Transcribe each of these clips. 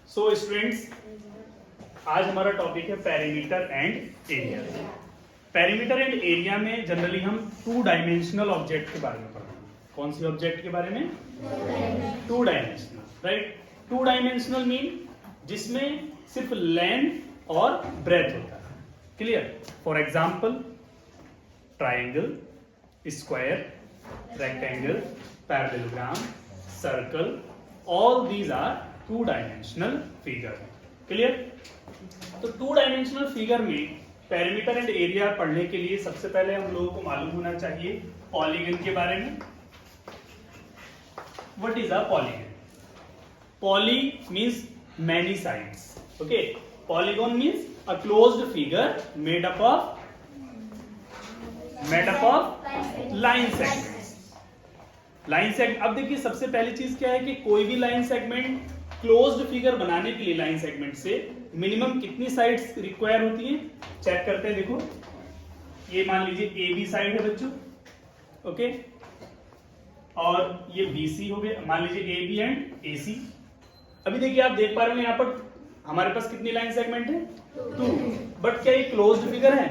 So students, आज हमारा topic है perimeter and area. Perimeter and area में जनरली हम टू डायमेंशनल ऑब्जेक्ट के बारे में पढ़ते हैं। कौन सी ऑब्जेक्ट के बारे में? Two dimensional, right. Two dimensional mean जिसमें सिर्फ लेंथ और ब्रेथ होता है। Clear? For example triangle, square, rectangle, parallelogram, circle, all these are two dimensional figure। Clear? तो टू डायमेंशनल फिगर में पेरीमीटर एंड एरिया पढ़ने के लिए सबसे पहले हम लोगों को मालूम होना चाहिए पॉलीगन के बारे में। What is a polygon? Poly means many sides, okay. Polygon means a closed figure made up of line segments. Line segment, अब देखिए सबसे पहली चीज क्या है कि कोई भी लाइन सेगमेंट क्लोज्ड फिगर बनाने के लिए लाइन सेगमेंट से मिनिमम कितनी साइड्स रिक्वायर होती हैं? चेक करते हैं। देखो ये मान लीजिए ए बी साइड है बच्चों, ओके, और ये बी सी हो गया। मान लीजिए ए बी एंड ए सी। अभी देखिए आप देख पा रहे हो यहाँ पर हमारे पास कितनी लाइन सेगमेंट है? 2। बट क्या ये क्लोज्ड फिगर है?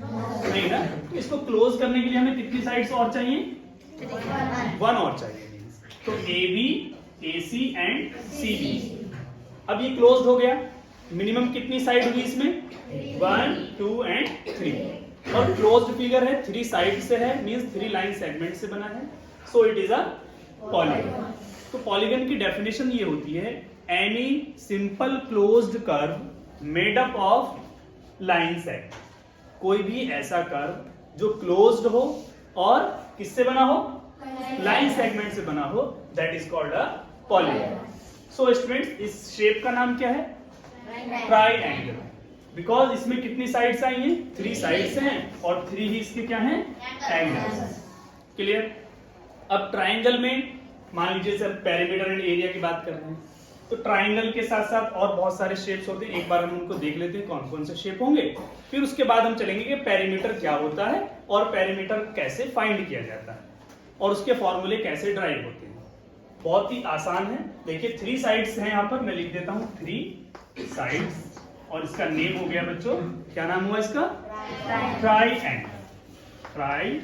नहीं ना। तो इसको क्लोज करने के लिए हमें कितनी साइड्स और चाहिए? 1 और चाहिए। तो A B, A C and C B. अब ये क्लोज्ड हो गया। मिनिमम कितनी साइड हुई इसमें? 1, 2 एंड 3। और क्लोज्ड फिगर है, 3 साइड से है, मींस 3 लाइन सेगमेंट से बना है। So it is a polygon. तो पॉलीगन की डेफिनेशन ये होती है any simple closed curve made up of line segment. कोई भी ऐसा कर्व जो क्लोज्ड हो और किससे बना हो? लाइन सेगमेंट से बना हो, that is called a polygon. So students, इस शेप का नाम क्या है? ट्राइएंगल। बिकॉज इसमें कितनी साइड्स आई हैं? 3 साइड्स हैं और 3 ही इसके क्या हैं? एंगल्स। क्लियर? अब ट्राइंगल में मान लीजिए सर पेरीमीटर एंड एरिया की बात कर रहे हैं, तो ट्राइंगल के साथ साथ और बहुत सारे शेप्स होते हैं। एक बार हम उनको देख लेते हैं कौन कौन से शेप होंगे, फिर उसके बाद हम चलेंगे कि पेरीमीटर क्या होता है और पेरीमीटर कैसे फाइंड किया जाता है और उसके फॉर्मूले कैसे ड्राइव होते हैं। बहुत ही आसान है। देखिए 3 साइड्स हैं यहाँ पर, मैं लिख देता हूं 3 साइड्स और इसका नेम हो गया बच्चों, क्या नाम हुआ इसका? Triangle. Triangle,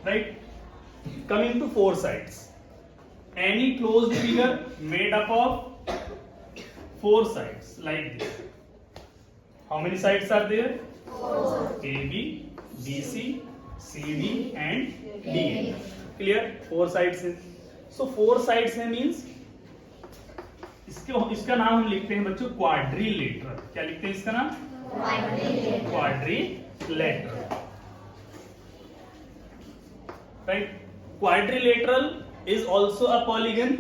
right. Coming to 4 sides, any closed figure made up of 4 sides like this. How many sides are there? 4. AB, BC, CD and DA. Clear? 4 sides है। So 4 sides है means इसका नाम हम लिखते हैं बच्चों क्वाड्रिलेटरल। क्या लिखते हैं इसका नाम? Quadrilateral, right. Quadrilateral is also a polygon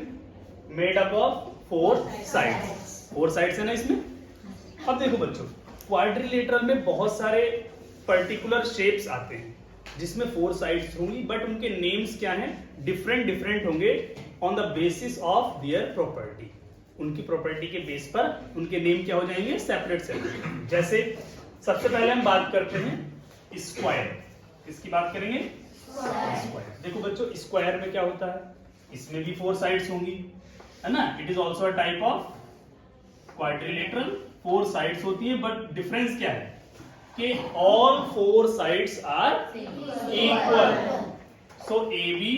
made up of 4 sides। 4 sides है ना इसमें। अब देखो बच्चों, क्वाड्रिलेटरल में बहुत सारे पर्टिकुलर शेप्स आते हैं जिसमें 4 साइड्स होंगी, बट उनके नेम्स क्या हैं? डिफरेंट होंगे on the basis of their property. उनकी प्रॉपर्टी के बेस पर उनके नेम क्या हो जाएंगे? सेपरेट। जैसे सबसे पहले हम बात करते हैं स्क्वायर। किसकी बात करेंगे? स्क्वायर। देखो बच्चों, स्क्वायर में क्या होता है? इसमें भी 4 साइड्स होंगी, है ना। It is also a type of quadrilateral. 4 sides होती है, बट डिफरेंस क्या है कि all 4 sides are equal. So A B,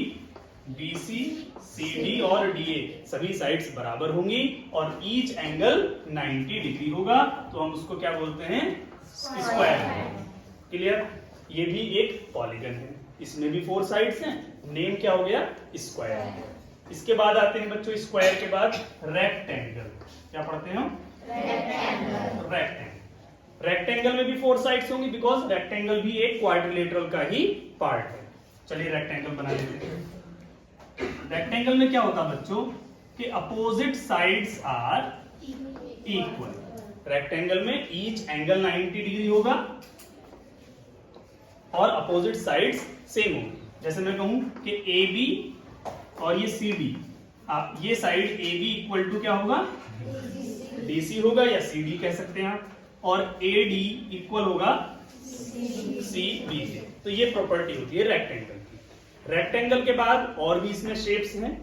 B C, C D और डी ए सभी साइड्स बराबर होंगी और ईच एंगल 90 डिग्री होगा, तो हम उसको क्या बोलते हैं? स्क्वायर। क्लियर? ये भी एक पॉलीगन है, इसमें भी 4 साइड्स हैं, नेम क्या हो गया? स्क्वायर। इसके बाद आते हैं बच्चों स्क्वायर के बाद रेक्टेंगल। क्या पढ़ते हैं हम? रेक्टेंगल। रेक्टेंगल में भी 4 साइड्स होंगी बिकॉज रेक्टेंगल भी एक क्वाड्रिलेटरल का ही पार्ट है। चलिए रेक्टेंगल बना लेते हैं। रेक्टेंगल में क्या होता है बच्चों कि opposite sides are equal. Rectangle में ईच एंगल 90 डिग्री होगा और अपोजिट साइड्स सेम होंगी। जैसे मैं कहूं कि ए बी और ये सी डी, आप ये side A B equal to क्या होगा? डी सी होगा, या सी डी कह सकते हैं आप, और ए डी इक्वल होगा सी बी। तो ये प्रॉपर्टी होती है रेक्टेंगल की। रेक्टेंगल के बाद और भी इसमें शेप्स हैं,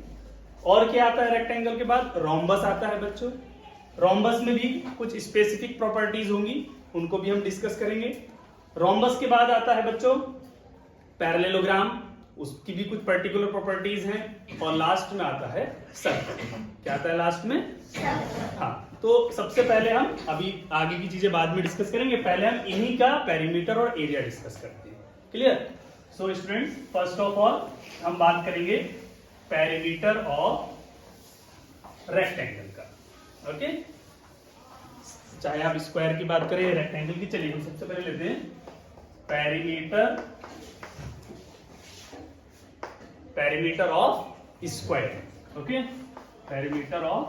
और क्या आता है रेक्टेंगल के बाद? रोम्बस आता है बच्चों। रोम्बस में भी कुछ स्पेसिफिक प्रॉपर्टीज होंगी, उनको भी हम डिस्कस करेंगे। रोम्बस के बाद आता है बच्चों पैरेललोग्राम, उसकी भी कुछ पर्टिकुलर प्रॉपर्टीज हैं। और लास्ट में आता है सर्कल। क्या आता है लास्ट में? हाँ, तो सबसे पहले हम अभी आगे की चीजें बाद में डिस्कस करेंगे, पहले हम इन्हीं का पेरीमीटर और एरिया डिस्कस करते हैं। Clear? So students, first of all हम बात करेंगे पेरीमीटर ऑफ रेक्टेंगल का। ओके, चाहे आप स्क्वायर की बात करें, रेक्टेंगल की। चलिए हम सबसे पहले लेते हैं perimeter of square. Okay, perimeter of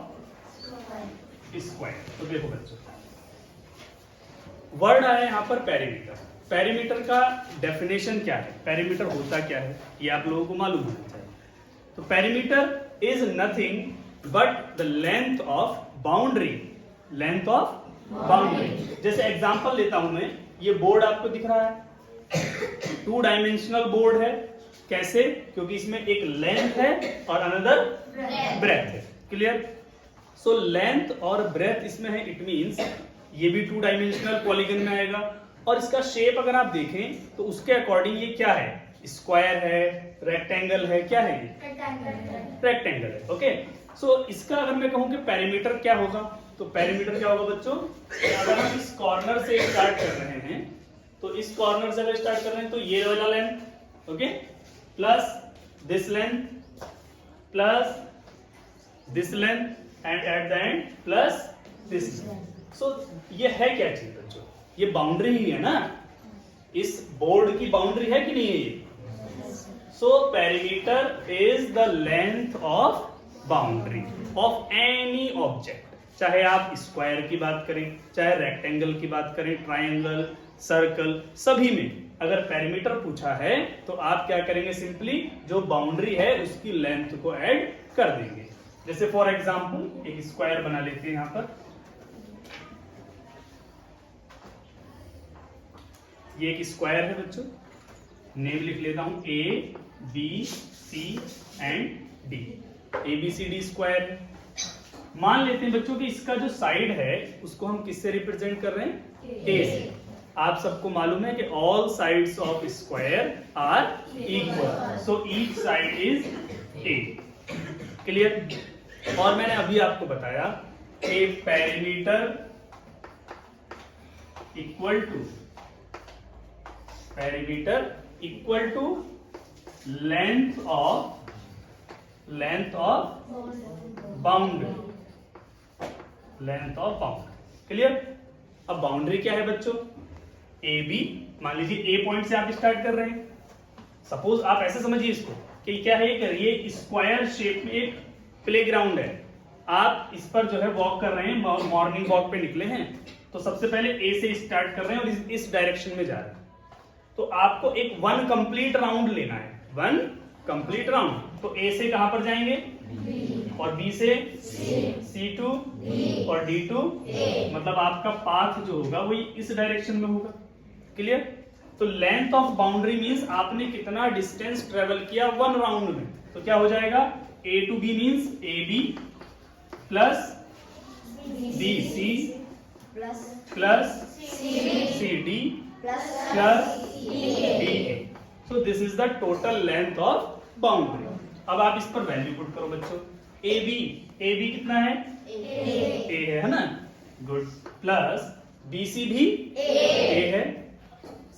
square. तो देखो बच्चों, वर्ड आया यहां पर पेरीमीटर। पेरीमीटर का डेफिनेशन क्या है, पेरीमीटर होता क्या है, ये आप लोगों को मालूम होना चाहिए। तो perimeter is nothing but the length of boundary. Length of boundary. जैसे एग्जांपल लेता हूं मैं, ये बोर्ड आपको दिख रहा है, 2 डायमेंशनल बोर्ड है। कैसे? क्योंकि इसमें एक लेंथ है और अनदर ब्रेथ है। क्लियर? सो लेंथ और ब्रेथ इसमें है, इट मींस ये भी 2 डायमेंशनल पॉलीगन में आएगा। और इसका शेप अगर आप देखें तो उसके अकॉर्डिंग ये क्या है? स्क्वायर है, रेक्टेंगल है, क्या है ये? रेक्टेंगल है। ओके, सो इसका अगर मैं कहूं कि पेरीमीटर क्या होगा, तो पेरीमीटर क्या होगा बच्चों? अगर हम इस कॉर्नर से स्टार्ट कर रहे हैं, तो इस कॉर्नर से अगर स्टार्ट कर रहे हैं तो ये वाला length, okay, plus this length, plus this length and at the end plus this. So ये है क्या चीज बच्चों? ये बाउंड्री ही है ना, इस बोर्ड की बाउंड्री है कि नहीं है ये? So perimeter is the length of boundary of any object. चाहे आप स्क्वायर की बात करें, चाहे रेक्टेंगल की बात करें, ट्रायंगल, सर्कल, सभी में अगर पेरीमीटर पूछा है तो आप क्या करेंगे? सिंपली जो बाउंड्री है उसकी लेंथ को ऐड कर देंगे। जैसे फॉर एग्जांपल एक स्क्वायर बना लेते हैं यहां पर। ये एक स्क्वायर है बच्चों, नेम लिख लेता हूं A B C and D। ABCD square है। मान लेते हैं बच्चों कि इसका जो साइड है उसको हम किससे रिप्रेजेंट कर रहे हैं? A से। आप सबको मालूम है कि all sides of square are equal, so each side is A। Clear? और मैंने अभी आपको बताया कि perimeter equal to length of boundary. Length of boundary. Clear? अब बाउंड्री क्या है बच्चों? A B. मान लीजिए ए पॉइंट से आप स्टार्ट कर रहे हैं। सपोज आप ऐसे समझिए इसको कि क्या है, ये स्क्वायर शेप में एक प्लेग्राउंड है। आप इस पर जो है वॉक कर रहे हैं, मॉर्निंग वॉक पे निकले हैं, तो सबसे पहले ए से स्टार्ट कर रहे हैं और इस डायरेक्शन में जा रहे हैं। तो आपको एक 1 कंप्लीट राउंड लेना है, 1 कंप्लीट राउंड। तो ए से कहां पर जाएंगे? B। और बी से C2 और D2। मतलब आपका पाथ जो होगा वो इस डायरेक्शन में होगा। क्लियर? तो लेंथ ऑफ बाउंड्री मींस आपने कितना डिस्टेंस ट्रेवल किया 1 राउंड में। तो क्या हो जाएगा? A to B means AB plus BC plus CD plus DA। So this is the total length of boundary. अब आप इस पर वैल्यू पुट करो बच्चों। AB कितना है? A है ना? गुड। प्लस BC भी A है,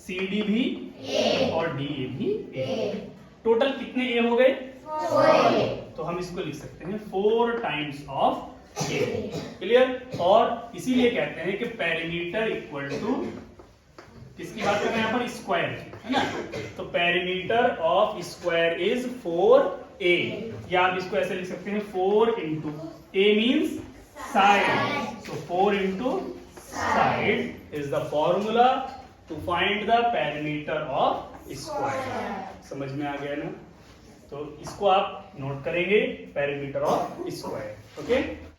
CD भी और DA भी A। टोटल कितने A हो गए? 4। तो हम इसको लिख सकते हैं 4 टाइम्स ऑफ A। क्लियर? और इसीलिए कहते हैं कि पेरीमीटर इक्वल टू, किसकी बात कर रहे हैं यहाँ पर? स्क्वायर की, है ना? तो perimeter of square is 4A। या आप इसको ऐसे लिख सकते हैं 4 into A means side, so 4 into side is the formula to find the perimeter of square. समझ में आ गया ना? तो इसको आप नोट करेंगे, पेरीमीटर ऑफ स्क्वायर। ओके।